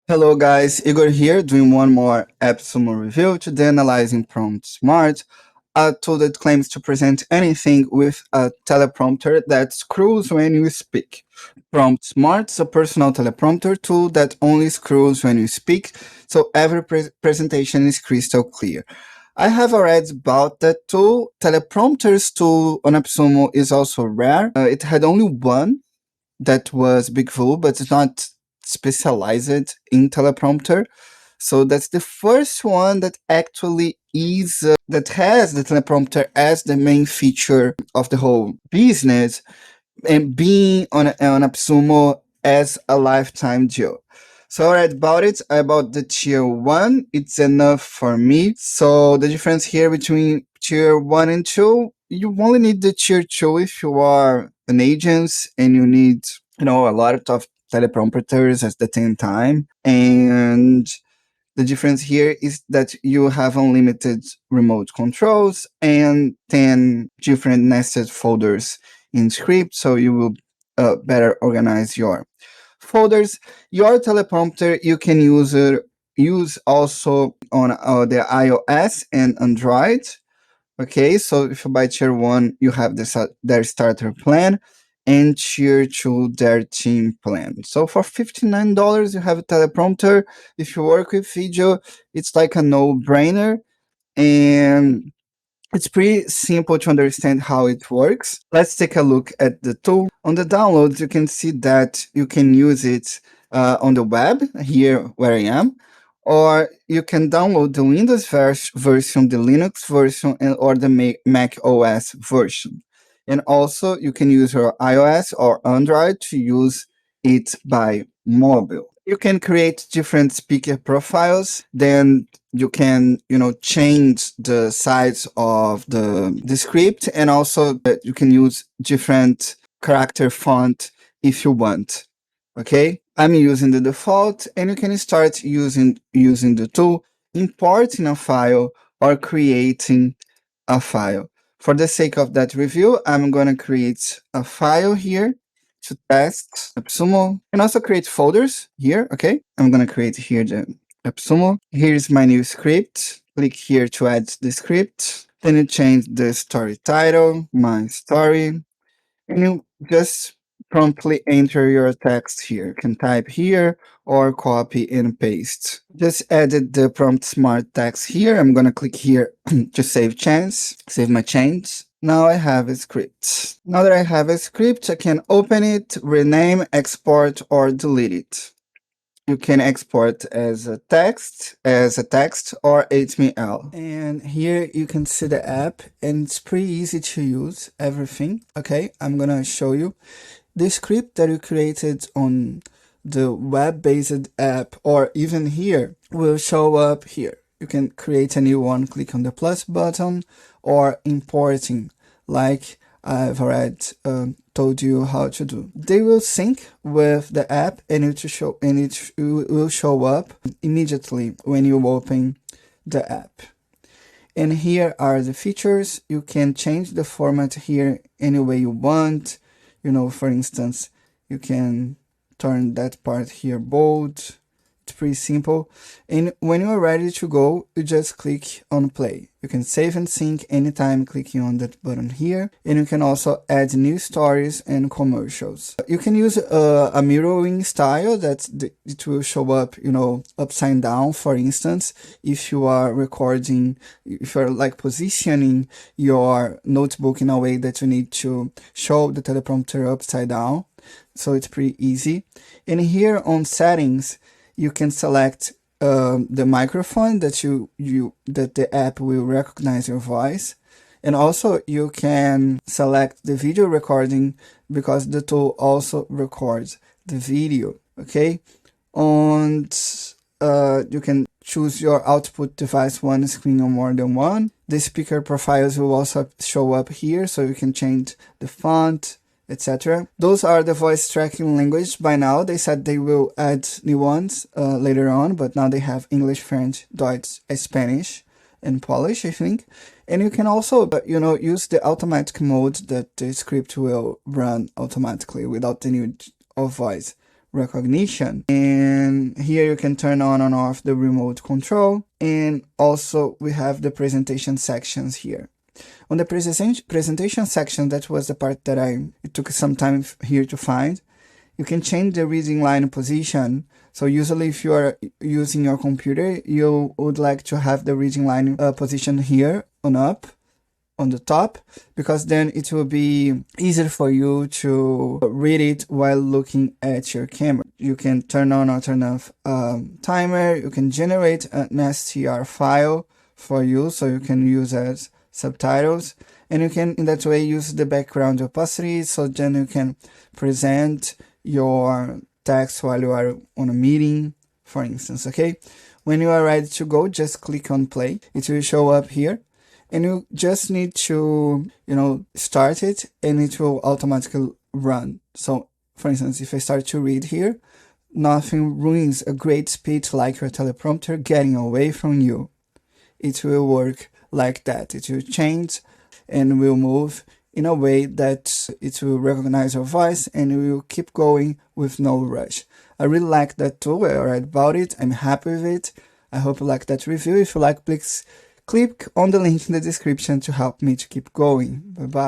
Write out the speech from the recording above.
Hello guys, Igor here doing one more AppSumo review. Today analyzing Prompt Smart, a tool that claims to present anything with a teleprompter that scrolls when you speak. Prompt Smart is a personal teleprompter tool that only scrolls when you speak, so every presentation is crystal clear. I have already bought that tool. Teleprompters tool on AppSumo is also rare. It had only one that was BigVoo, but it's not specialized in teleprompter. So that's the first one that actually is that has the teleprompter as the main feature of the whole business, and being on AppSumo as a lifetime deal. So I bought it. I bought the tier 1. It's enough for me. So the difference here between tier 1 and 2, you only need the tier 2 if you are an agent and you need, a lot of teleprompters at the same time. And the difference here is that you have unlimited remote controls and 10 different nested folders in script, so you will better organize your folders. Your teleprompter you can use also on the iOS and Android. Okay, so if you buy tier 1, you have their starter plan, and tier 2, their team plan. So for $59, you have a teleprompter. If you work with video, it's like a no-brainer, and it's pretty simple to understand how it works. Let's take a look at the tool. On the downloads, you can see that you can use it on the web, here where I am, or you can download the Windows version, the Linux version, or the Mac OS version. And also, you can use your iOS or Android to use it by mobile. You can create different speaker profiles. Then you can, change the size of the script, and also you can use different character font if you want. Okay, I'm using the default, and you can start using the tool, importing a file or creating a file. For the sake of that review, I'm going to create a file here to test AppSumo, and also create folders here. Okay, I'm going to create here the AppSumo. Here's my new script. Click here to add the script. Then you change the story title, my story, and you just promptly enter your text here. You can type here or copy and paste. Just added the prompt smart text here. I'm gonna click here to save my change. Now I have a script. Now that I have a script, I can open it, rename, export, or delete it. You can export as a text or HTML. And here you can see the app, and it's pretty easy to use everything. Okay, I'm gonna show you. The script that you created on the web-based app, or even here, will show up here. You can create a new one, click on the plus button, or importing, like I've already told you how to do. They will sync with the app, and it will show up immediately when you open the app. And here are the features. You can change the format here any way you want. For instance, you can turn that part here bold. It's pretty simple. And when you're ready to go, you just click on play. You can save and sync anytime clicking on that button here. And you can also add new stories and commercials. You can use a mirroring style that it will show up, upside down, for instance, if you are recording, if you're like positioning your notebook in a way that you need to show the teleprompter upside down. So it's pretty easy. And here on settings, you can select the microphone that that the app will recognize your voice, and also you can select the video recording because the tool also records the video. Okay, and you can choose your output device, one screen or more than one. The speaker profiles will also show up here, so you can change the font, etc. Those are the voice tracking language. By now, they said they will add new ones later on, but now they have English, French, Dutch, Spanish, and Polish, I think. And you can also, use the automatic mode that the script will run automatically without the need of voice recognition. And here you can turn on and off the remote control. And also we have the presentation sections here. On the presentation section, that was the part that it took some time here to find. You can change the reading line position. So usually if you are using your computer, you would like to have the reading line position here on up on the top, because then it will be easier for you to read it while looking at your camera. You can turn on or turn off timer. You can generate an STR file for you, so you can use as subtitles, and you can in that way use the background opacity, so then you can present your text while you are on a meeting, for instance. Okay, when you are ready to go, just click on play. It will show up here, and you just need to start it, and it will automatically run. So for instance, if I start to read here, nothing ruins a great speech like your teleprompter getting away from you. It will work like that. It will change and will move in a way that it will recognize your voice and will keep going with no rush. I really like that tool. I read about it. I'm happy with it. I hope you like that review. If you like, please click on the link in the description to help me to keep going. Bye bye.